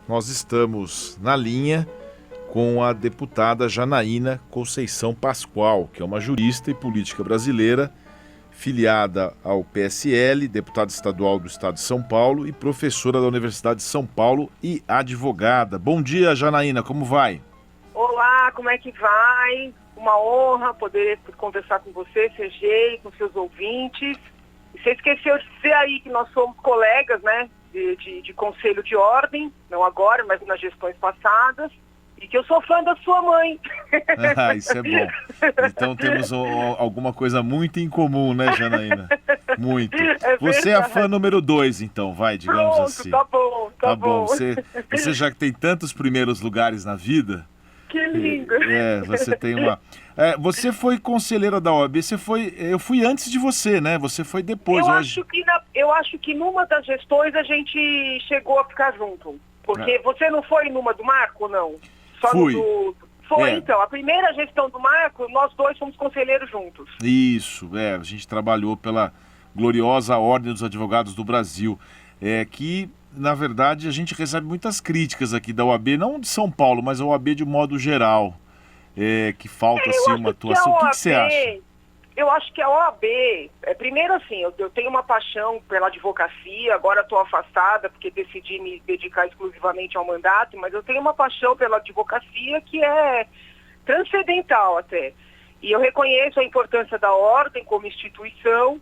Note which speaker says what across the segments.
Speaker 1: nós estamos na linha com a deputada Janaína Conceição Pascoal, que é uma jurista e política brasileira, filiada ao PSL, deputada estadual do estado de São Paulo e professora da Universidade de São Paulo e advogada. Bom dia, Janaína, como vai?
Speaker 2: Olá, como é que vai? Uma honra poder conversar com você, CG, com seus ouvintes. E você esqueceu de dizer aí que nós somos colegas, né, de conselho de ordem, não agora, mas nas gestões passadas, e que eu sou fã da sua mãe.
Speaker 1: Ah, isso é bom. Então temos alguma coisa muito em comum, né, Janaína? Muito. Você é a fã número 2, então, digamos
Speaker 2: Pronto,
Speaker 1: assim.
Speaker 2: tá bom.
Speaker 1: Tá bom. Você já tem tantos primeiros lugares na vida.
Speaker 2: Que lindo.
Speaker 1: Você tem uma... você foi conselheira da OAB, eu fui antes de você, né? Você foi depois.
Speaker 2: Eu acho que numa das gestões a gente chegou a ficar junto. Porque você não foi numa do Marco, não?
Speaker 1: Fui.
Speaker 2: Então, a primeira gestão do Marco, nós dois fomos conselheiros juntos.
Speaker 1: Isso, a gente trabalhou pela gloriosa Ordem dos Advogados do Brasil, que, na verdade, a gente recebe muitas críticas aqui da OAB, não de São Paulo, mas a OAB de modo geral, que falta, assim, uma atuação. O que você acha?
Speaker 2: Eu acho que a OAB, primeiro assim, eu tenho uma paixão pela advocacia, agora estou afastada porque decidi me dedicar exclusivamente ao mandato, mas eu tenho uma paixão pela advocacia que é transcendental até. E eu reconheço a importância da ordem como instituição,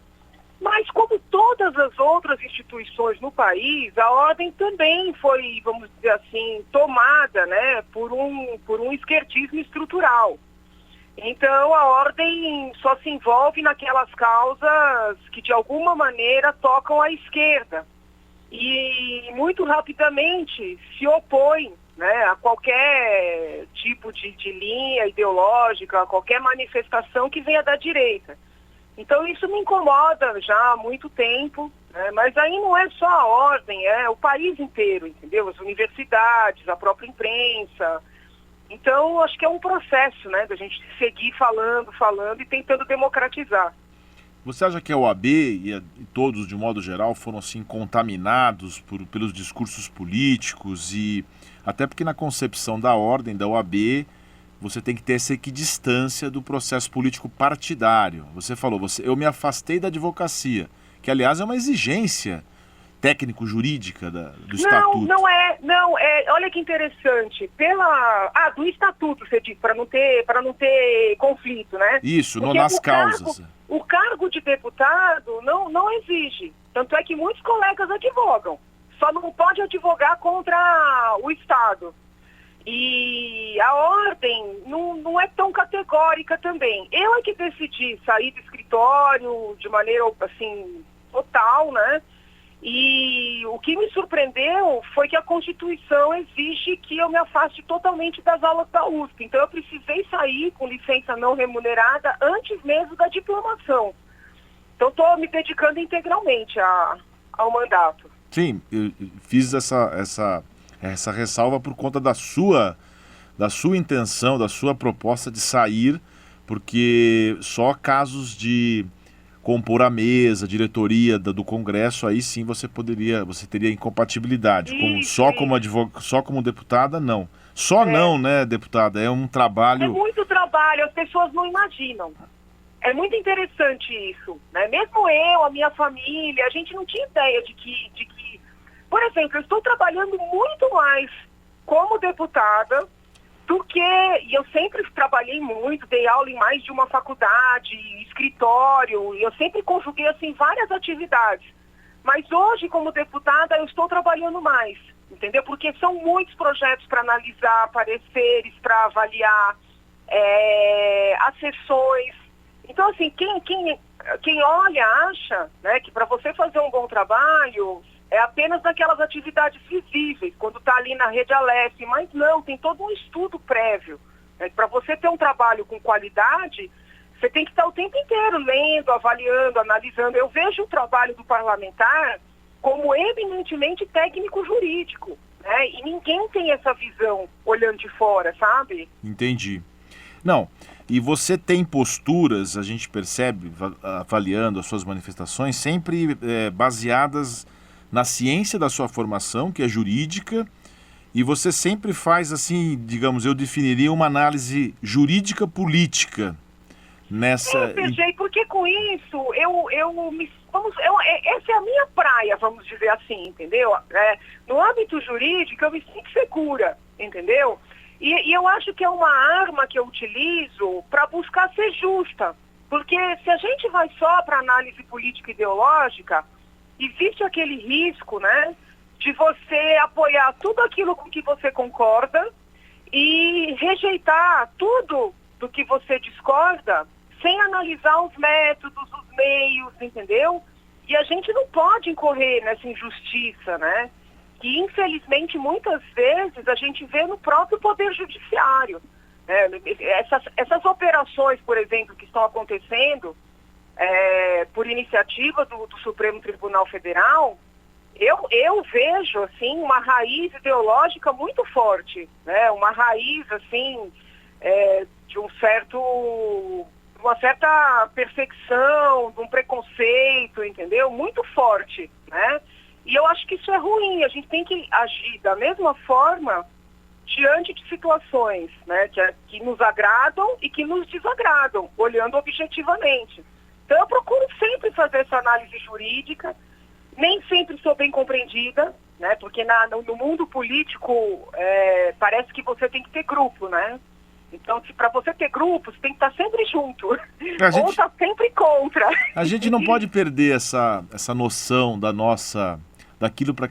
Speaker 2: mas como todas as outras instituições no país, a ordem também foi, vamos dizer assim, tomada, né, por um esquerdismo estrutural. Então, a ordem só se envolve naquelas causas que, de alguma maneira, tocam à esquerda. E, muito rapidamente, se opõe, né, a qualquer tipo de linha ideológica, a qualquer manifestação que venha da direita. Então, isso me incomoda já há muito tempo, né, mas aí não é só a ordem, é o país inteiro, entendeu? As universidades, a própria imprensa. Então, acho que é um processo, né, da gente seguir falando e tentando democratizar.
Speaker 1: Você acha que a OAB e todos, de modo geral, foram assim contaminados pelos discursos políticos e até porque na concepção da ordem, da OAB, você tem que ter essa equidistância do processo político partidário. Você falou, eu me afastei da advocacia, que aliás é uma exigência técnico-jurídica do Estatuto.
Speaker 2: Olha que interessante, do Estatuto, você disse, para não ter conflito, né?
Speaker 1: Isso, não nas causas.
Speaker 2: O cargo de deputado não exige, tanto é que muitos colegas advogam, só não pode advogar contra o Estado. E a ordem não é tão categórica também. Eu é que decidi sair do escritório de maneira, assim, total, né? E o que me surpreendeu foi que a Constituição exige que eu me afaste totalmente das aulas da USP. Então eu precisei sair com licença não remunerada antes mesmo da diplomação. Então estou me dedicando integralmente ao mandato.
Speaker 1: Sim, eu fiz essa ressalva por conta da sua intenção, da sua proposta de sair, porque só casos de compor a mesa, diretoria do Congresso, aí sim você teria incompatibilidade. Só como deputada, não. Não, né, deputada? É um trabalho...
Speaker 2: É muito trabalho, as pessoas não imaginam. É muito interessante isso, né? Mesmo eu, a minha família, a gente não tinha ideia de que... Por exemplo, eu estou trabalhando muito mais como deputada e eu sempre trabalhei muito, dei aula em mais de uma faculdade, escritório, e eu sempre conjuguei assim várias atividades. Mas hoje, como deputada, eu estou trabalhando mais, entendeu? Porque são muitos projetos para analisar, pareceres para avaliar, as sessões. Então, assim, quem olha acha, né, que para você fazer um bom trabalho é apenas daquelas atividades visíveis, quando está ali na rede Aleph, mas não, tem todo um estudo prévio. Né? Para você ter um trabalho com qualidade, você tem que estar o tempo inteiro lendo, avaliando, analisando. Eu vejo o trabalho do parlamentar como eminentemente técnico-jurídico, né? E ninguém tem essa visão olhando de fora, sabe?
Speaker 1: Entendi. Não, e você tem posturas, a gente percebe, avaliando as suas manifestações, sempre baseadas na ciência da sua formação, que é jurídica, E você sempre faz assim, digamos, eu definiria uma análise jurídica política nessa...
Speaker 2: Sergei, porque com isso essa é a minha praia, vamos dizer assim, entendeu? No âmbito jurídico eu me sinto segura, entendeu? E eu acho que é uma arma que eu utilizo para buscar ser justa, porque se a gente vai só para análise política ideológica, existe aquele risco, né, de você apoiar tudo aquilo com que você concorda e rejeitar tudo do que você discorda sem analisar os métodos, os meios, entendeu? E a gente não pode incorrer nessa injustiça, né? Que infelizmente muitas vezes a gente vê no próprio Poder Judiciário. Né? Essas operações, por exemplo, que estão acontecendo por iniciativa do Supremo Tribunal Federal, eu vejo assim uma raiz ideológica muito forte, né? Uma raiz assim de uma certa perseguição, de um preconceito, entendeu? Muito forte, né? E eu acho que isso é ruim. A gente tem que agir da mesma forma diante de situações, né, que nos agradam e que nos desagradam, olhando objetivamente. Então eu procuro sempre fazer essa análise jurídica. Nem sempre sou bem compreendida, né? Porque no mundo político parece que você tem que ter grupo, né? Então, para você ter grupo, você tem que estar sempre junto. Ou estar sempre contra.
Speaker 1: A gente não pode perder essa noção daquilo para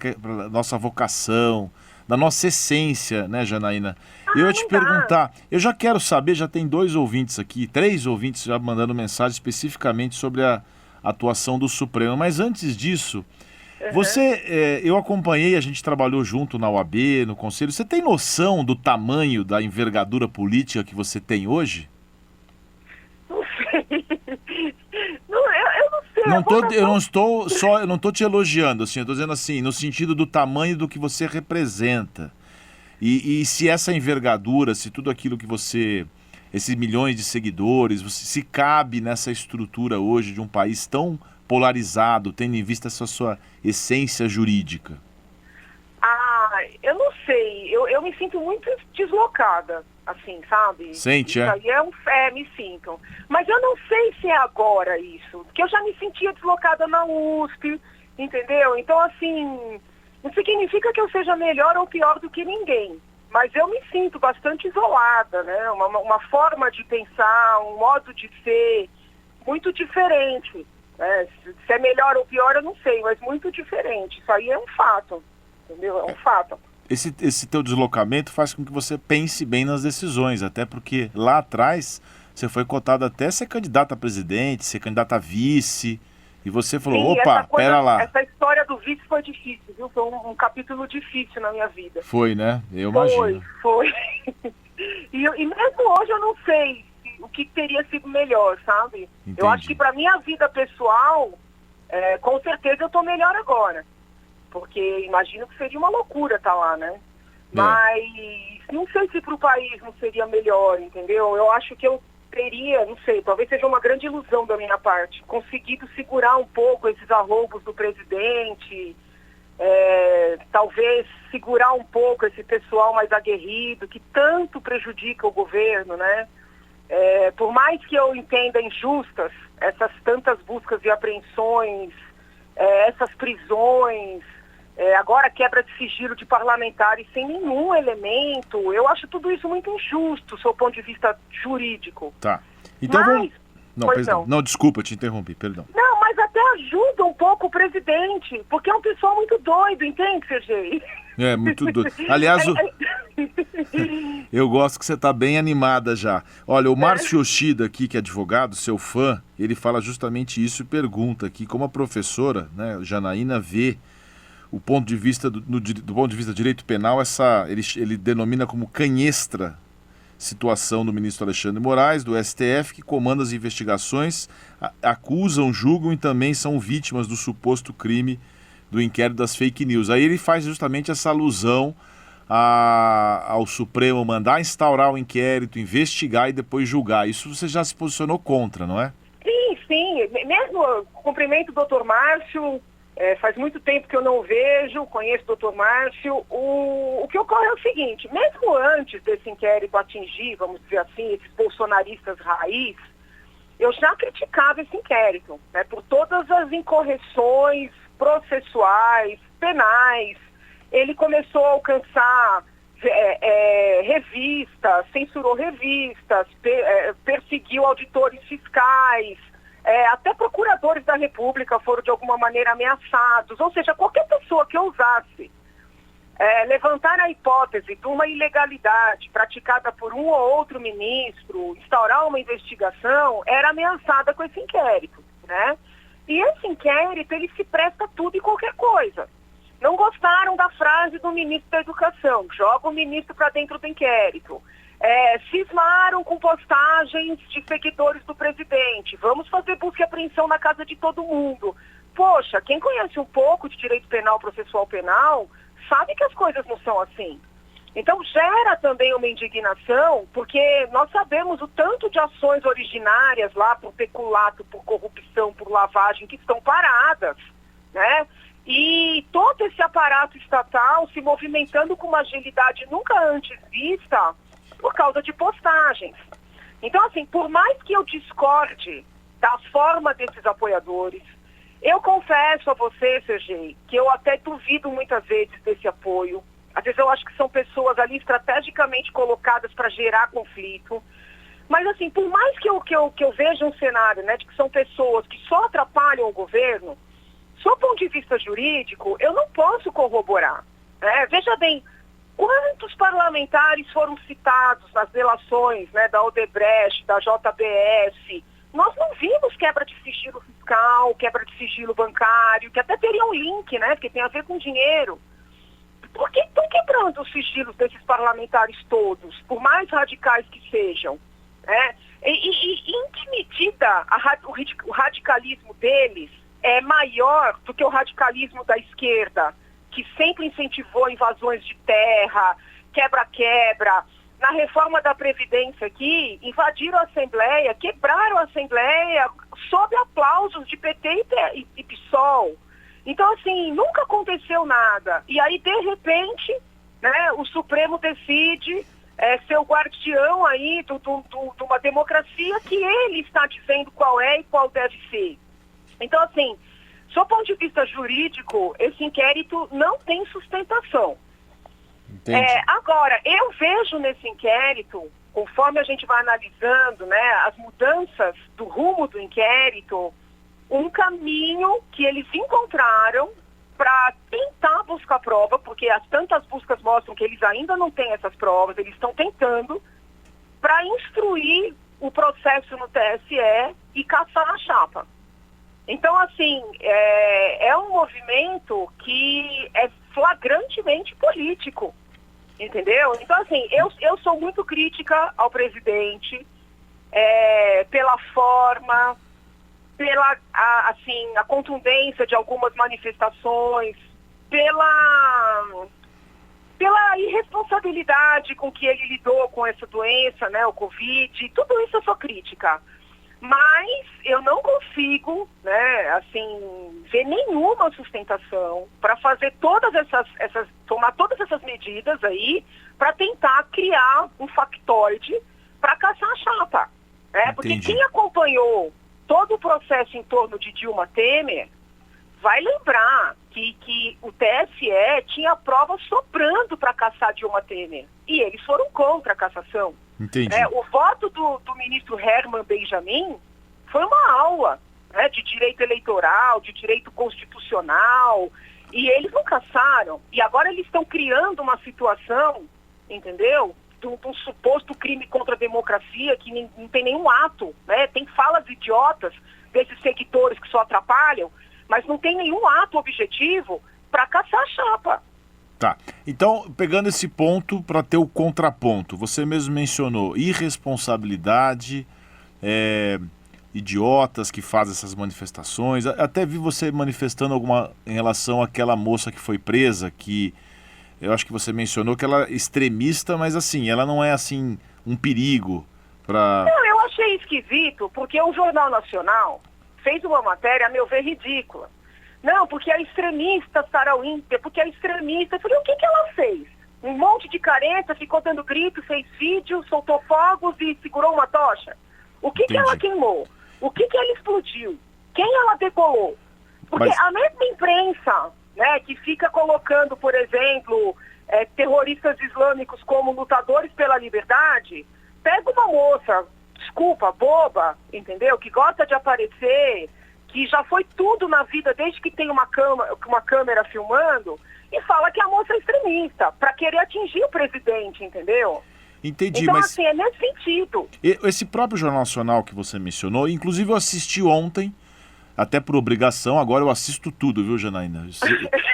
Speaker 1: nossa vocação, da nossa essência, né, Janaína? Eu ia te perguntar, eu já quero saber, já tem 3 ouvintes já mandando mensagem especificamente sobre a atuação do Supremo, mas antes disso, eu acompanhei, a gente trabalhou junto na OAB, no Conselho, você tem noção do tamanho, da envergadura política que você tem hoje?
Speaker 2: Não sei. Eu não sei.
Speaker 1: Eu não estou te elogiando, assim, eu estou dizendo assim, no sentido do tamanho do que você representa. E se essa envergadura, se tudo aquilo que você... esses milhões de seguidores, se cabe nessa estrutura hoje de um país tão polarizado, tendo em vista essa sua essência jurídica?
Speaker 2: Eu não sei. Eu me sinto muito deslocada, assim, sabe?
Speaker 1: Sente,
Speaker 2: isso aí me sinto. Mas eu não sei se é agora isso, porque eu já me sentia deslocada na USP, entendeu? Então, assim, não significa que eu seja melhor ou pior do que ninguém. Mas eu me sinto bastante isolada, né? Uma forma de pensar, um modo de ser muito diferente. Né? Se é melhor ou pior, eu não sei, mas muito diferente. Isso aí é um fato, entendeu? É um fato.
Speaker 1: Esse teu deslocamento faz com que você pense bem nas decisões, até porque lá atrás você foi cotado até ser candidata a presidente, ser candidata a vice, e você falou, pera lá.
Speaker 2: Essa história do vice foi difícil, viu? Foi um capítulo difícil na minha vida.
Speaker 1: Foi, né? Eu imagino.
Speaker 2: Foi. E mesmo hoje eu não sei o que teria sido melhor, sabe?
Speaker 1: Entendi.
Speaker 2: Eu acho que para minha vida pessoal, com certeza eu estou melhor agora. Porque imagino que seria uma loucura estar lá, né? Mas não sei se para o país não seria melhor, entendeu? Eu acho que eu teria, não sei, talvez seja uma grande ilusão da minha parte, conseguido segurar um pouco esses arroubos do presidente, talvez segurar um pouco esse pessoal mais aguerrido, que tanto prejudica o governo, né? Por mais que eu entenda injustas essas tantas buscas e apreensões, essas prisões, agora quebra de sigilo de parlamentares sem nenhum elemento, eu acho tudo isso muito injusto, do seu ponto de vista jurídico.
Speaker 1: Tá. Então não, desculpa, te interrompi, perdão.
Speaker 2: Não, mas até ajuda um pouco o presidente, porque é um pessoal muito doido, entende, Sergei?
Speaker 1: Muito doido. Aliás, eu gosto que você está bem animada já. Olha, o Márcio Yoshida aqui, que é advogado, seu fã, ele fala justamente isso e pergunta aqui, como a professora, né, Janaína, vê o ponto de vista do ponto de vista do direito penal, ele denomina como canhestra situação do ministro Alexandre Moraes, do STF, que comanda as investigações, acusam, julgam e também são vítimas do suposto crime do inquérito das fake news. Aí ele faz justamente essa alusão ao Supremo mandar instaurar o inquérito, investigar e depois julgar. Isso você já se posicionou contra, não é?
Speaker 2: Sim. Mesmo cumprimento o doutor Márcio, Faz muito tempo que eu não vejo, conheço o doutor Márcio. O que ocorre é o seguinte, mesmo antes desse inquérito atingir, vamos dizer assim, esses bolsonaristas raiz, eu já criticava esse inquérito, né, por todas as incorreções processuais, penais. Ele começou a alcançar revistas, censurou revistas, perseguiu auditores fiscais, até procuradores da República foram de alguma maneira ameaçados. Ou seja, qualquer pessoa que ousasse levantar a hipótese de uma ilegalidade praticada por um ou outro ministro, instaurar uma investigação, era ameaçada com esse inquérito, né? E esse inquérito, ele se presta a tudo e qualquer coisa. Não gostaram da frase do ministro da Educação, joga o ministro para dentro do inquérito. Cismaram com postagens de seguidores do presidente. Vamos fazer busca e apreensão na casa de todo mundo. Poxa, quem conhece um pouco de direito penal, processual penal, sabe que as coisas não são assim. Então gera também uma indignação, porque nós sabemos o tanto de ações originárias lá por peculato, por corrupção, por lavagem, que estão paradas, né? E todo esse aparato estatal se movimentando com uma agilidade nunca antes vista por causa de postagens. Então, assim, por mais que eu discorde da forma desses apoiadores, eu confesso a você, Sergei, que eu até duvido muitas vezes desse apoio. Às vezes eu acho que são pessoas ali estrategicamente colocadas para gerar conflito. Mas, assim, por mais que eu veja um cenário, né, de que são pessoas que só atrapalham o governo, do ponto de vista jurídico, eu não posso corroborar, né? Veja bem, quantos parlamentares foram citados nas delações, né, da Odebrecht, da JBS? Nós não vimos quebra de sigilo fiscal, quebra de sigilo bancário, que até teria um link, né, porque tem a ver com dinheiro. Por que estão quebrando os sigilos desses parlamentares todos, por mais radicais que sejam, né? E em que medida o radicalismo deles é maior do que o radicalismo da esquerda, que sempre incentivou invasões de terra, quebra-quebra. Na reforma da Previdência aqui, invadiram a Assembleia, quebraram a Assembleia sob aplausos de PT e PSOL. Então, assim, nunca aconteceu nada. E aí, de repente, né, o Supremo decide ser o guardião aí de uma democracia que ele está dizendo qual é e qual deve ser. Então, assim, do ponto de vista jurídico, esse inquérito não tem sustentação. Agora, eu vejo nesse inquérito, conforme a gente vai analisando, né, as mudanças do rumo do inquérito, um caminho que eles encontraram para tentar buscar prova, porque as tantas buscas mostram que eles ainda não têm essas provas, eles estão tentando, para instruir o processo no TSE e caçar a chapa. Então, assim, é um movimento que é flagrantemente político, entendeu? Então, assim, eu sou muito crítica ao presidente pela forma, pela a contundência de algumas manifestações, pela irresponsabilidade com que ele lidou com essa doença, né, o Covid, tudo isso eu sou crítica. Mas eu não consigo, né, assim, ver nenhuma sustentação para fazer tomar todas essas medidas aí para tentar criar um factoide para caçar a chapa, né? Porque quem acompanhou todo o processo em torno de Dilma Temer vai lembrar que o TSE tinha prova sobrando para caçar Dilma Temer e eles foram contra a cassação.
Speaker 1: Entendi.
Speaker 2: O voto do ministro Herman Benjamin foi uma aula, né, de direito eleitoral, de direito constitucional, e eles não cassaram. E agora eles estão criando uma situação, entendeu? De um suposto crime contra a democracia que não tem nenhum ato, né? Tem falas idiotas desses seguidores que só atrapalham, mas não tem nenhum ato objetivo para caçar a chapa.
Speaker 1: Tá. Então, pegando esse ponto para ter o contraponto, você mesmo mencionou irresponsabilidade, idiotas que fazem essas manifestações. Até vi você manifestando alguma em relação àquela moça que foi presa, que eu acho que você mencionou que ela é extremista, mas assim, ela não é assim um perigo para...
Speaker 2: Não, eu achei esquisito, porque o Jornal Nacional fez uma matéria, a meu ver, ridícula. Não, porque é extremista, Sarah Winter, porque é extremista. Eu falei, o que ela fez? Um monte de careta, ficou dando grito, fez vídeo, soltou fogos e segurou uma tocha? O que ela queimou? O que ela explodiu? Quem ela decolou? Porque a mesma imprensa, né, que fica colocando, por exemplo, terroristas islâmicos como lutadores pela liberdade, pega uma moça, desculpa, boba, entendeu? Que gosta de aparecer, que já foi tudo na vida desde que tem uma câmera filmando, e fala que a moça é extremista, para querer atingir o presidente, entendeu?
Speaker 1: Entendi,
Speaker 2: então,
Speaker 1: mas
Speaker 2: assim, é nesse sentido.
Speaker 1: Esse próprio Jornal Nacional que você mencionou, inclusive eu assisti ontem, até por obrigação, agora eu assisto tudo, viu, Janaína?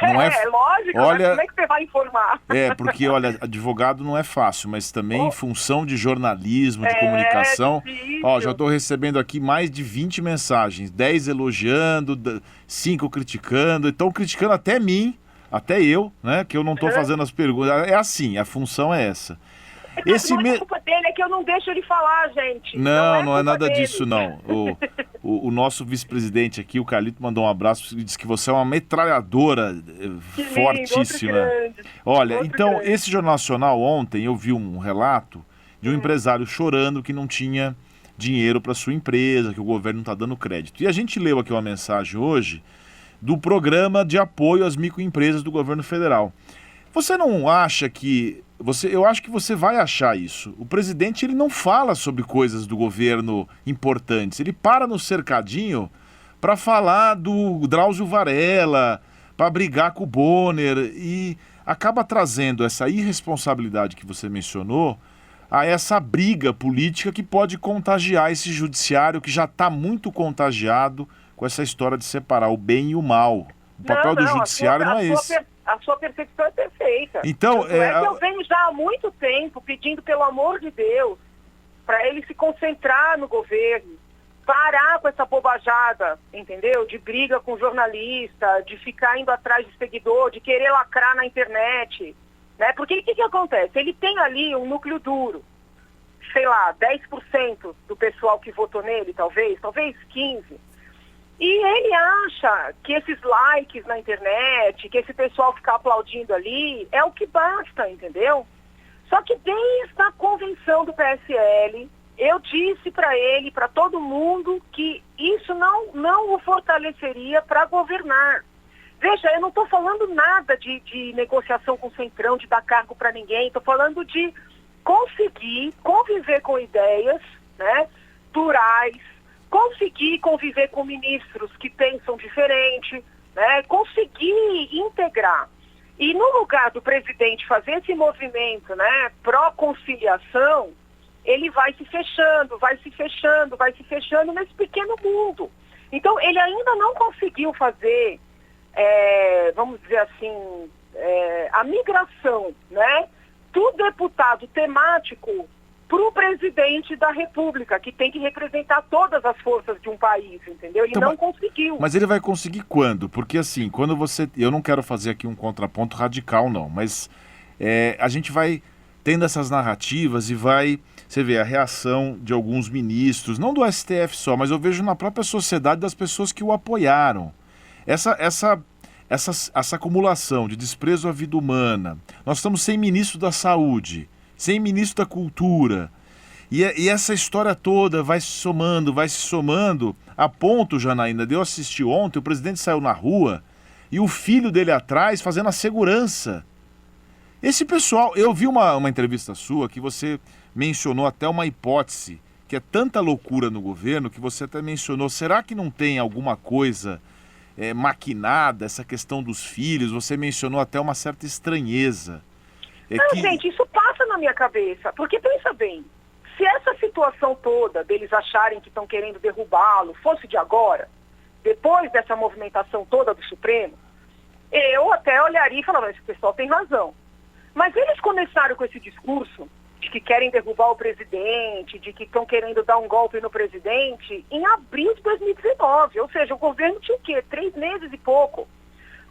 Speaker 2: Não é lógico,
Speaker 1: olha,
Speaker 2: mas como é que você vai informar?
Speaker 1: Porque, olha, advogado não é fácil, mas também em função de jornalismo, de comunicação...
Speaker 2: Difícil.
Speaker 1: Ó, já estou recebendo aqui mais de 20 mensagens, 10 elogiando, 5 criticando, estão criticando até mim, até eu, né, que eu não estou fazendo as perguntas. É assim, a função é essa.
Speaker 2: A culpa dele é que eu não deixo ele falar, gente.
Speaker 1: Não é nada disso, não. O nosso vice-presidente aqui, o Carlito, mandou um abraço e disse que você é uma metralhadora fortíssima. Olha, então, esse Jornal Nacional, ontem, eu vi um relato de um empresário chorando que não tinha dinheiro para sua empresa, que o governo não está dando crédito. E a gente leu aqui uma mensagem hoje do programa de apoio às microempresas do governo federal. Você não acha que... Eu acho que você vai achar isso. O presidente, ele não fala sobre coisas do governo importantes. Ele para no cercadinho para falar do Drauzio Varela, para brigar com o Bonner, e acaba trazendo essa irresponsabilidade que você mencionou a essa briga política que pode contagiar esse judiciário que já está muito contagiado com essa história de separar o bem e o mal. O papel do judiciário não é esse.
Speaker 2: A sua percepção é perfeita.
Speaker 1: Então,
Speaker 2: que eu venho já há muito tempo pedindo, pelo amor de Deus, para ele se concentrar no governo, parar com essa bobajada, entendeu? De briga com jornalista, de ficar indo atrás de seguidor, de querer lacrar na internet, né? Porque o que acontece? Ele tem ali um núcleo duro, sei lá, 10% do pessoal que votou nele, talvez 15%. E ele acha que esses likes na internet, que esse pessoal ficar aplaudindo ali, é o que basta, entendeu? Só que desde a convenção do PSL, eu disse para ele, para todo mundo, que isso não o fortaleceria para governar. Veja, eu não estou falando nada de negociação com o Centrão, de dar cargo para ninguém, estou falando de conseguir conviver com ideias, né, plurais, conseguir conviver com ministros que pensam diferente, né? Conseguir integrar. E no lugar do presidente fazer esse movimento, né, pró-conciliação, ele vai se fechando nesse pequeno mundo. Então, ele ainda não conseguiu fazer, vamos dizer assim, a migração, né, do deputado temático para o presidente da República, que tem que representar todas as forças de um país, entendeu? Ele não conseguiu.
Speaker 1: Mas ele vai conseguir quando? Porque assim, quando você... Eu não quero fazer aqui um contraponto radical, não, mas a gente vai tendo essas narrativas e vai... Você vê a reação de alguns ministros, não do STF só, mas eu vejo na própria sociedade das pessoas que o apoiaram. Essa acumulação de desprezo à vida humana. Nós estamos sem ministro da Saúde, sem ministro da Cultura. E essa história toda vai se somando, a ponto, Janaína, de eu assistir ontem, o presidente saiu na rua e o filho dele atrás fazendo a segurança. Esse pessoal, eu vi uma entrevista sua que você mencionou até uma hipótese, que é tanta loucura no governo, que você até mencionou, será que não tem alguma coisa maquinada, essa questão dos filhos? Você mencionou até uma certa estranheza.
Speaker 2: Gente, isso passa na minha cabeça, porque pensa bem, se essa situação toda deles acharem que estão querendo derrubá-lo fosse de agora, depois dessa movimentação toda do Supremo, eu até olharia e falaria, esse pessoal tem razão. Mas eles começaram com esse discurso de que querem derrubar o presidente, de que estão querendo dar um golpe no presidente, em abril de 2019, ou seja, o governo tinha o quê? 3 meses e pouco.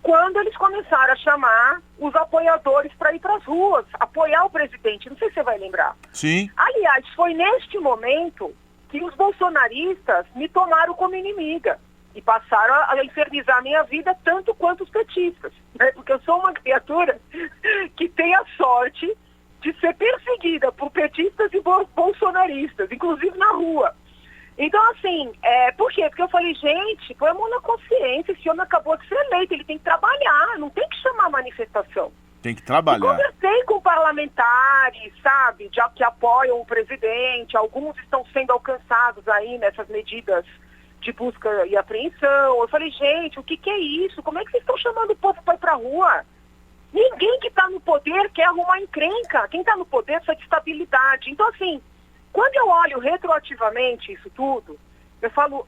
Speaker 2: Quando eles começaram a chamar os apoiadores para ir para as ruas, apoiar o presidente. Não sei se você vai lembrar.
Speaker 1: Sim.
Speaker 2: Aliás, foi neste momento que os bolsonaristas me tomaram como inimiga. E passaram a infernizar a minha vida tanto quanto os petistas, né? Porque eu sou uma criatura que tem a sorte de ser perseguida por petistas e bolsonaristas, inclusive na rua. Então, assim, por quê? Porque eu falei, gente, põe a mão na consciência, esse homem acabou de ser eleito, ele tem que trabalhar, não tem que chamar manifestação.
Speaker 1: Tem que trabalhar.
Speaker 2: Eu conversei com parlamentares, sabe, que apoiam o presidente, alguns estão sendo alcançados aí nessas medidas de busca e apreensão. Eu falei, gente, o que é isso? Como é que vocês estão chamando o povo para ir para a rua? Ninguém que está no poder quer arrumar encrenca. Quem está no poder precisa de estabilidade. Então, assim, quando eu olho retroativamente isso tudo, eu falo,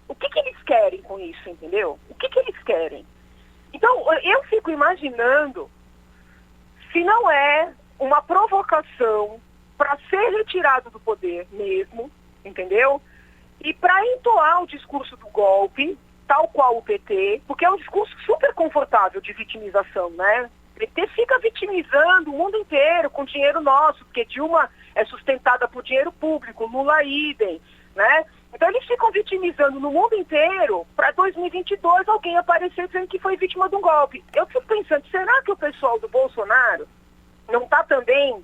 Speaker 2: o que eles querem com isso, entendeu? O que eles querem? Então, eu fico imaginando se não é uma provocação para ser retirado do poder mesmo, entendeu? E para entoar o discurso do golpe, tal qual o PT, porque é um discurso super confortável de vitimização, né? O PT fica vitimizando o mundo inteiro com dinheiro nosso, porque Dilma é sustentada por dinheiro público, Lula idem, né? Então eles ficam vitimizando no mundo inteiro para 2022 alguém aparecer dizendo que foi vítima de um golpe. Eu fico pensando, será que o pessoal do Bolsonaro não está também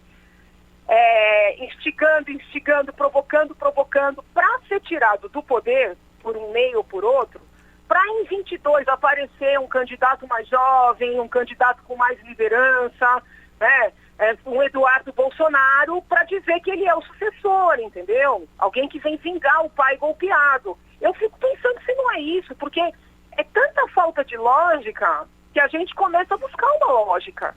Speaker 2: instigando, provocando para ser tirado do poder por um meio ou por outro, para em 22 aparecer um candidato mais jovem, um candidato com mais liderança, né? Um Eduardo Bolsonaro, para dizer que ele é o sucessor, entendeu? Alguém que vem vingar o pai golpeado. Eu fico pensando se não é isso, porque é tanta falta de lógica que a gente começa a buscar uma lógica.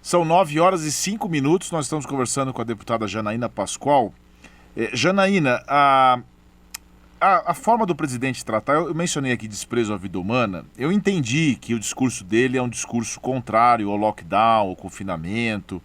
Speaker 1: São 9h05, nós estamos conversando com a deputada Janaína Pascoal. Janaína, a forma do presidente tratar, eu mencionei aqui desprezo à vida humana, eu entendi que o discurso dele é um discurso contrário ao lockdown, ao confinamento,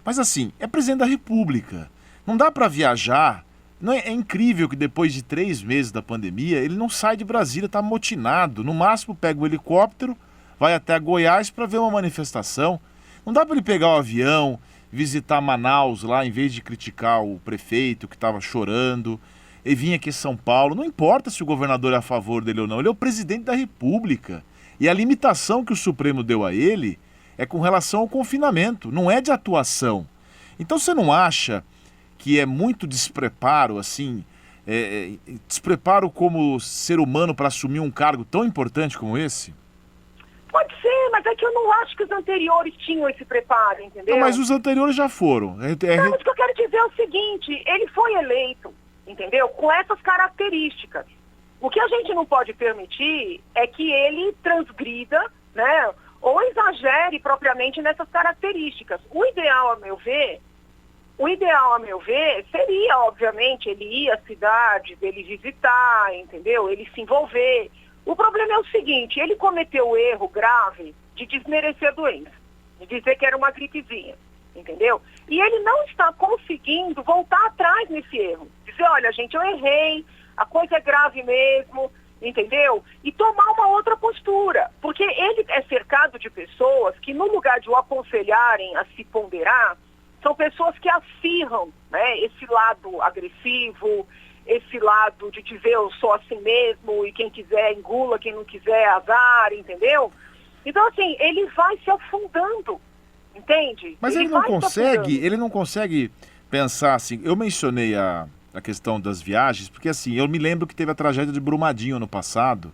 Speaker 1: mas assim, é presidente da República, não dá para viajar, não é incrível que depois de 3 meses da pandemia, ele não sai de Brasília, está amotinado, no máximo pega o helicóptero, vai até Goiás para ver uma manifestação, não dá para ele pegar o avião, visitar Manaus lá, em vez de criticar o prefeito que estava chorando, e vir aqui em São Paulo, não importa se o governador é a favor dele ou não, ele é o presidente da República. E a limitação que o Supremo deu a ele é com relação ao confinamento, não é de atuação. Então você não acha que é muito despreparo, assim, despreparo como ser humano para assumir um cargo tão importante como esse?
Speaker 2: Pode ser, mas é que eu não acho que os anteriores tinham esse preparo, entendeu?
Speaker 1: Não, mas os anteriores já foram.
Speaker 2: Não, mas o que eu quero dizer é o seguinte, ele foi eleito, entendeu? Com essas características. O que a gente não pode permitir é que ele transgrida, né, ou exagere propriamente nessas características. O ideal, a meu ver, seria, obviamente, ele ir às cidades, ele visitar, entendeu? Ele se envolver. O problema é o seguinte, ele cometeu o erro grave de desmerecer a doença, de dizer que era uma gripezinha, entendeu? E ele não está conseguindo voltar atrás nesse erro. Dizer, olha, gente, eu errei, a coisa é grave mesmo, entendeu? E tomar uma outra postura. Porque ele é cercado de pessoas que, no lugar de o aconselharem a se ponderar, são pessoas que acirram, né, esse lado agressivo, esse lado de dizer eu sou assim mesmo e quem quiser engula, quem não quiser
Speaker 1: azar,
Speaker 2: entendeu? Então, assim, ele vai se afundando, entende?
Speaker 1: Mas ele não consegue pensar assim, eu mencionei a questão das viagens, porque assim, eu me lembro que teve a tragédia de Brumadinho no passado,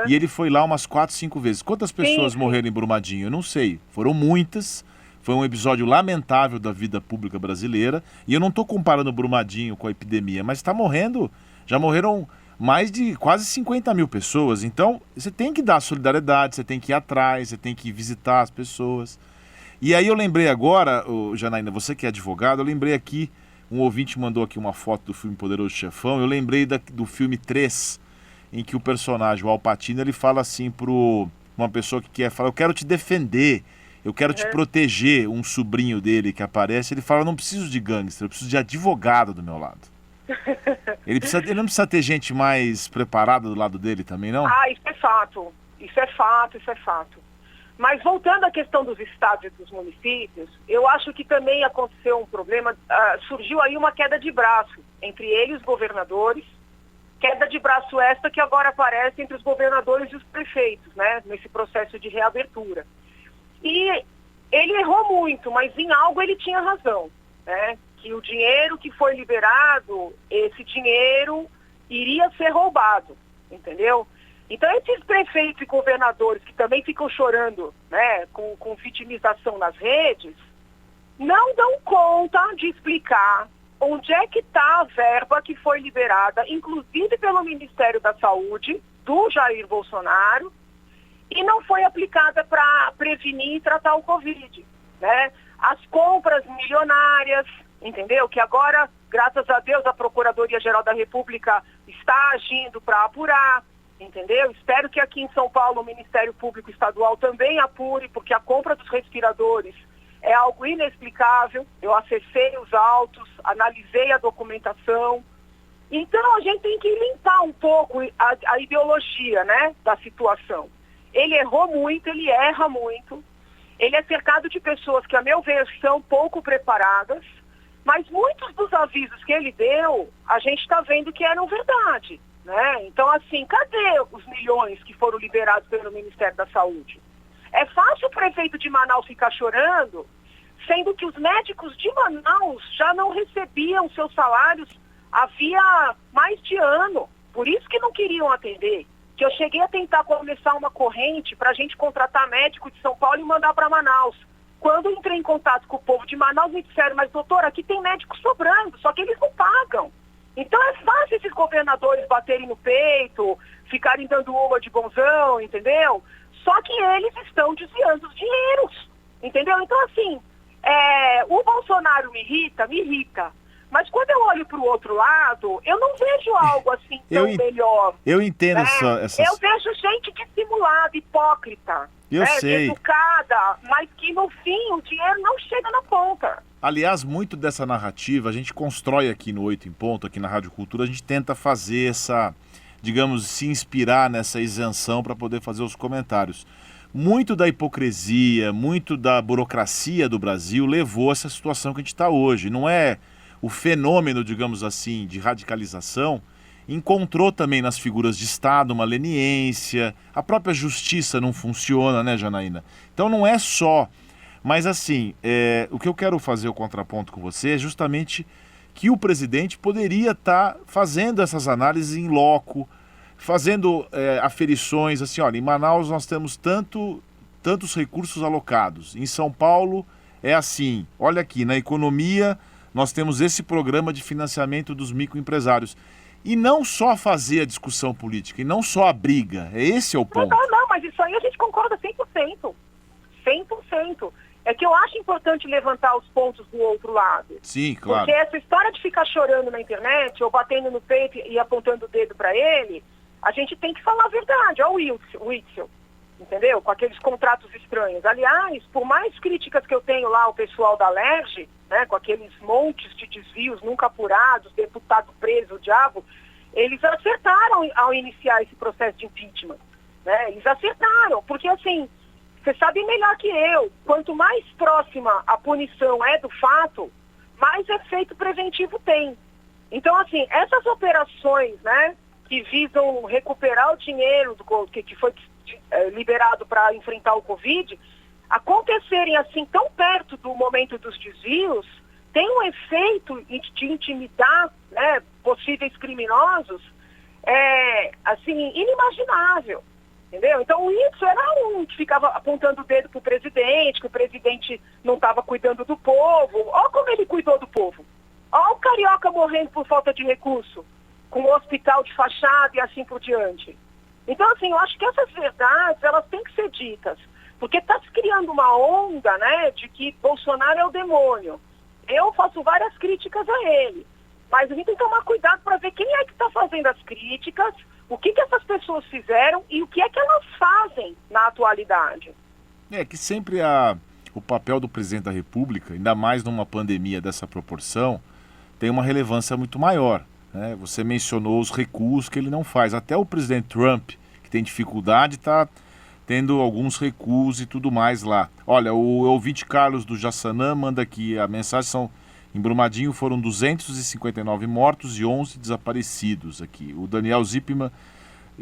Speaker 1: e ele foi lá umas 4, 5 vezes. Quantas pessoas morreram em Brumadinho? Eu não sei, foram muitas. Foi um episódio lamentável da vida pública brasileira. E eu não estou comparando Brumadinho com a epidemia, mas já morreram mais de quase 50 mil pessoas. Então, você tem que dar solidariedade, você tem que ir atrás, você tem que visitar as pessoas. E aí eu lembrei agora, Janaína, você que é advogado, eu lembrei aqui, um ouvinte mandou aqui uma foto do filme Poderoso Chefão, eu lembrei do filme 3, em que o personagem, o Al Pacino, ele fala assim para uma pessoa que quer falar, eu quero te defender, eu quero te proteger, um sobrinho dele que aparece, ele fala, eu não preciso de gangster, eu preciso de advogado do meu lado. Ele não precisa ter gente mais preparada do lado dele também, não?
Speaker 2: Isso é fato. Mas voltando à questão dos estados e dos municípios, eu acho que também aconteceu um problema, surgiu aí uma queda de braço entre eles, os governadores, queda de braço esta que agora aparece entre os governadores e os prefeitos, né, nesse processo de reabertura. E ele errou muito, mas em algo ele tinha razão, né, que o dinheiro que foi liberado, esse dinheiro iria ser roubado, entendeu? Então esses prefeitos e governadores que também ficam chorando, né, com vitimização nas redes, não dão conta de explicar onde é que está a verba que foi liberada, inclusive pelo Ministério da Saúde, do Jair Bolsonaro, e não foi aplicada para prevenir e tratar o Covid, né? As compras milionárias, entendeu? Que agora, graças a Deus, a Procuradoria-Geral da República está agindo para apurar, entendeu? Espero que aqui em São Paulo o Ministério Público Estadual também apure, porque a compra dos respiradores é algo inexplicável. Eu acessei os autos, analisei a documentação. Então a gente tem que limpar um pouco a ideologia, né, da situação. Ele errou muito, ele erra muito. Ele é cercado de pessoas que, a meu ver, são pouco preparadas, mas muitos dos avisos que ele deu, a gente está vendo que eram verdade, né? Então, assim, cadê os milhões que foram liberados pelo Ministério da Saúde? É fácil o prefeito de Manaus ficar chorando, sendo que os médicos de Manaus já não recebiam seus salários havia mais de ano. Por isso que não queriam atender. Que eu cheguei a tentar começar uma corrente para a gente contratar médico de São Paulo e mandar para Manaus. Quando entrei em contato com o povo de Manaus, me disseram, mas doutor, aqui tem médico sobrando, só que eles não pagam. Então é fácil esses governadores baterem no peito, ficarem dando uma de bonzão, entendeu? Só que eles estão desviando os dinheiros, entendeu? Então, assim, o Bolsonaro me irrita. Mas quando eu olho para o outro lado, eu não vejo algo assim tão melhor.
Speaker 1: Eu entendo
Speaker 2: né? Eu vejo gente dissimulada, hipócrita,
Speaker 1: eu sei.
Speaker 2: Educada, mas que no fim o dinheiro não chega na ponta.
Speaker 1: Aliás, muito dessa narrativa a gente constrói aqui no 8 em Ponto, aqui na Rádio Cultura, a gente tenta fazer essa, digamos, se inspirar nessa isenção para poder fazer os comentários. Muito da hipocrisia, muito da burocracia do Brasil levou a essa situação que a gente está hoje. Não é o fenômeno, digamos assim, de radicalização, encontrou também nas figuras de Estado uma leniência, a própria justiça não funciona, né, Janaína? Então não é só... Mas assim, o que eu quero fazer o contraponto com você é justamente que o presidente poderia estar fazendo essas análises em loco, fazendo aferições, assim, olha, em Manaus nós temos tantos recursos alocados, em São Paulo é assim, olha aqui, na economia nós temos esse programa de financiamento dos microempresários. E não só fazer a discussão política, e não só a briga, esse é o ponto.
Speaker 2: Não, mas isso aí a gente concorda 100%. 100%. É que eu acho importante levantar os pontos do outro lado.
Speaker 1: Sim, claro.
Speaker 2: Porque essa história de ficar chorando na internet, ou batendo no peito e apontando o dedo para ele, a gente tem que falar a verdade. Olha o Witzel, entendeu? Com aqueles contratos estranhos. Aliás, por mais críticas que eu tenho lá ao pessoal da LERJ, né, com aqueles montes de desvios nunca apurados, deputado preso, o diabo, eles acertaram ao iniciar esse processo de impeachment. Né? Eles acertaram, porque assim, você sabe melhor que eu, quanto mais próxima a punição é do fato, mais efeito preventivo tem. Então, assim, essas operações, né, que visam recuperar o dinheiro que foi liberado para enfrentar o Covid, acontecerem assim tão perto do momento dos desvios, tem um efeito de intimidar, né, possíveis criminosos, assim, inimaginável. Entendeu? Então o Witzel era um que ficava apontando o dedo para o presidente, que o presidente não estava cuidando do povo. Olha como ele cuidou do povo. Olha o carioca morrendo por falta de recurso, com o hospital de fachada e assim por diante. Então, assim, eu acho que essas verdades, elas têm que ser ditas. Porque está se criando uma onda, né, de que Bolsonaro é o demônio. Eu faço várias críticas a ele. Mas a gente tem que tomar cuidado para ver quem é que está fazendo as críticas, o que essas pessoas fizeram e o que é que elas fazem na atualidade.
Speaker 1: É que sempre o papel do presidente da República, ainda mais numa pandemia dessa proporção, tem uma relevância muito maior. Né? Você mencionou os recuos que ele não faz. Até o presidente Trump, que tem dificuldade, está tendo alguns recuos e tudo mais lá. Olha, o ouvinte Carlos do Jaçanã manda aqui, a mensagem são Em Brumadinho foram 259 mortos e 11 desaparecidos aqui. O Daniel Zipman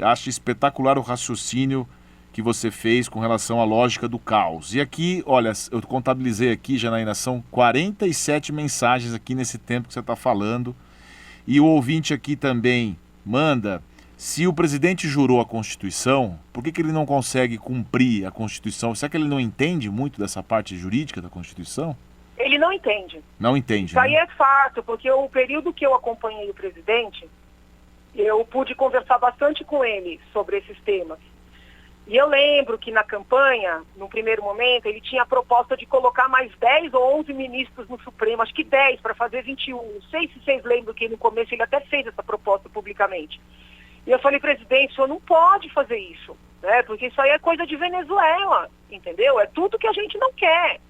Speaker 1: acha espetacular o raciocínio que você fez com relação à lógica do caos. E aqui, olha, eu contabilizei aqui, Janaína, são 47 mensagens aqui nesse tempo que você está falando. E o ouvinte aqui também manda, se o presidente jurou a Constituição, por que ele não consegue cumprir a Constituição? Será que ele não entende muito dessa parte jurídica da Constituição?
Speaker 2: Ele não entende.
Speaker 1: Não entende,
Speaker 2: Isso aí
Speaker 1: né?
Speaker 2: é fato, porque o período que eu acompanhei o presidente, eu pude conversar bastante com ele sobre esses temas. E eu lembro que na campanha, no primeiro momento, ele tinha a proposta de colocar mais 10 ou 11 ministros no Supremo, acho que 10 para fazer 21. Não sei se vocês lembram que no começo ele até fez essa proposta publicamente. E eu falei, presidente, o senhor não pode fazer isso, né? Porque isso aí é coisa de Venezuela, entendeu? É tudo que a gente não quer.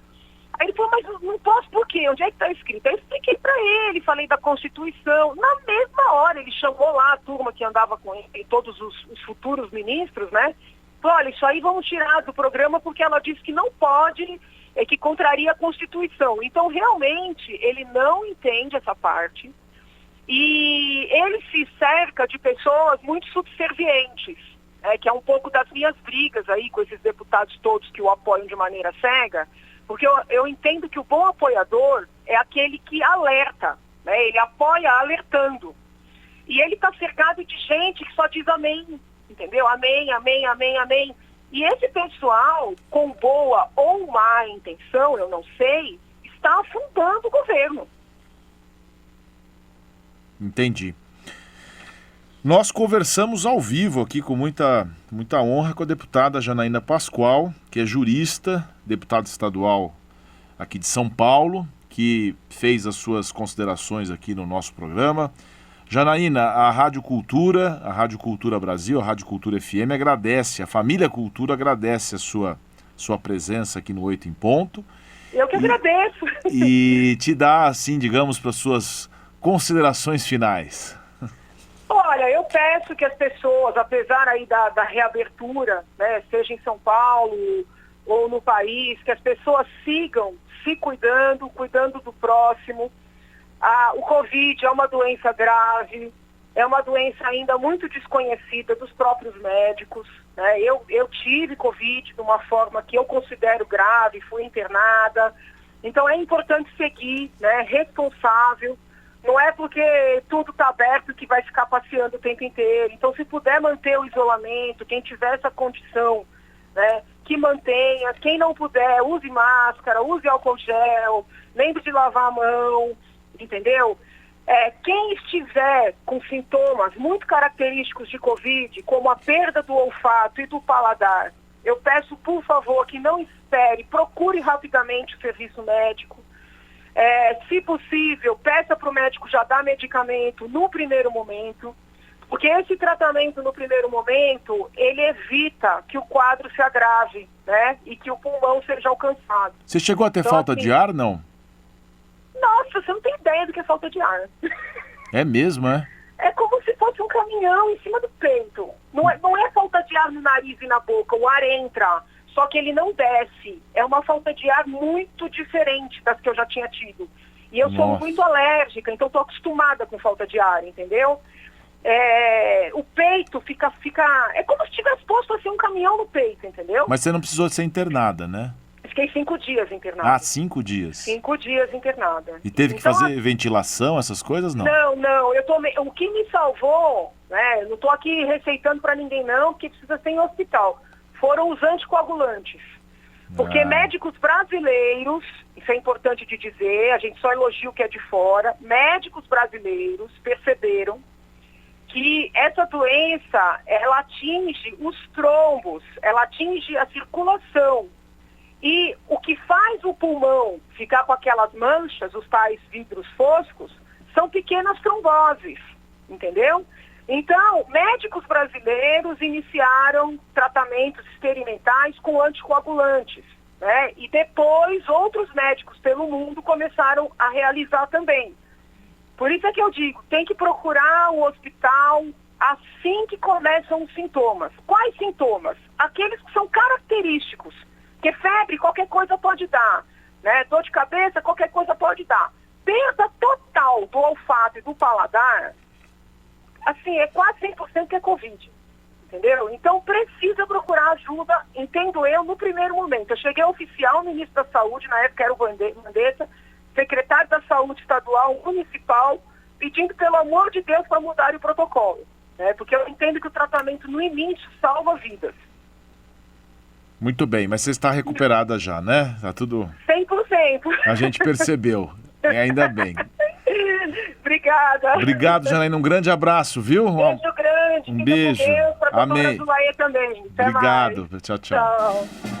Speaker 2: Aí ele falou, mas não posso por quê? Onde é que está escrito? Aí eu expliquei para ele, falei da Constituição. Na mesma hora, ele chamou lá a turma que andava com ele, todos os futuros ministros, né? Falou, olha, isso aí vamos tirar do programa porque ela disse que não pode, que contraria a Constituição. Então, realmente, ele não entende essa parte. E ele se cerca de pessoas muito subservientes, que é um pouco das minhas brigas aí com esses deputados todos que o apoiam de maneira cega. Porque eu entendo que o bom apoiador é aquele que alerta, né? Ele apoia alertando. E ele está cercado de gente que só diz amém, entendeu? Amém, amém, amém, amém. E esse pessoal, com boa ou má intenção, eu não sei, está afundando o governo.
Speaker 1: Entendi. Nós conversamos ao vivo aqui com muita honra com a deputada Janaína Pascoal, que é jurista, deputada estadual aqui de São Paulo, que fez as suas considerações aqui no nosso programa. Janaína, a Rádio Cultura Brasil, a Rádio Cultura FM agradece, a família Cultura agradece a sua presença aqui no 8 em Ponto.
Speaker 2: Eu que agradeço.
Speaker 1: E te dá, assim, digamos, para as suas considerações finais.
Speaker 2: Olha, eu peço que as pessoas, apesar aí da reabertura, né, seja em São Paulo ou no país, que as pessoas sigam se cuidando do próximo. O Covid é uma doença grave, é uma doença ainda muito desconhecida dos próprios médicos, né? Eu tive Covid de uma forma que eu considero grave, fui internada. Então é importante seguir, né, responsável. Não é porque tudo está aberto que vai ficar passeando o tempo inteiro. Então, se puder manter o isolamento, quem tiver essa condição, né, que mantenha. Quem não puder, use máscara, use álcool gel, lembre de lavar a mão, entendeu? Quem estiver com sintomas muito característicos de Covid, como a perda do olfato e do paladar, eu peço, por favor, que não espere, procure rapidamente o serviço médico. Se possível, peça para o médico já dar medicamento no primeiro momento, porque esse tratamento no primeiro momento, ele evita que o quadro se agrave, né? E que o pulmão seja alcançado.
Speaker 1: Você chegou a ter
Speaker 2: Então,
Speaker 1: falta
Speaker 2: assim,
Speaker 1: de ar, não?
Speaker 2: Nossa, você não tem ideia do que é falta de ar.
Speaker 1: É mesmo, é?
Speaker 2: É como se fosse um caminhão em cima do peito. Não é falta de ar no nariz e na boca, o ar entra, só que ele não desce. É uma falta de ar muito diferente das que eu já tinha tido. E eu sou muito alérgica, então estou acostumada com falta de ar, entendeu? O peito fica... É como se tivesse posto assim um caminhão no peito, entendeu?
Speaker 1: Mas você não precisou ser internada, né?
Speaker 2: Fiquei 5 dias internada.
Speaker 1: 5 dias.
Speaker 2: 5 dias internada.
Speaker 1: E teve que fazer ventilação, essas coisas, não?
Speaker 2: Não. O que me salvou, né? Não estou aqui receitando para ninguém não, porque precisa ser em hospital. Foram os anticoagulantes. Porque médicos brasileiros, isso é importante de dizer, a gente só elogia o que é de fora, médicos brasileiros perceberam que essa doença, ela atinge os trombos, ela atinge a circulação. E o que faz o pulmão ficar com aquelas manchas, os tais vidros foscos, são pequenas tromboses, entendeu? Então, médicos brasileiros iniciaram tratamentos experimentais com anticoagulantes, né? E depois outros médicos pelo mundo começaram a realizar também. Por isso é que eu digo, tem que procurar o hospital assim que começam os sintomas. Quais sintomas? Aqueles que são característicos. Porque febre, qualquer coisa pode dar, né? Dor de cabeça, qualquer coisa pode dar. Perda mal do olfato e do paladar, assim, é quase 100% que é Covid. Entendeu? Então precisa procurar ajuda, entendo eu, no primeiro momento. Eu cheguei ao oficial, ministro da Saúde, na época era o Mandetta, secretário da Saúde estadual, municipal, pedindo pelo amor de Deus para mudar o protocolo. Né? Porque eu entendo que o tratamento no início salva vidas.
Speaker 1: Muito bem, mas você está recuperada já, né? Tá tudo...
Speaker 2: 100%.
Speaker 1: A gente percebeu, e ainda bem.
Speaker 2: Obrigada.
Speaker 1: Obrigado, Janaína, um grande abraço, viu?
Speaker 2: Beijo grande.
Speaker 1: Um beijo.
Speaker 2: Para a doutora
Speaker 1: Amém.
Speaker 2: Zulaia também. Até
Speaker 1: Obrigado.
Speaker 2: mais.
Speaker 1: Tchau, tchau.
Speaker 2: Tchau.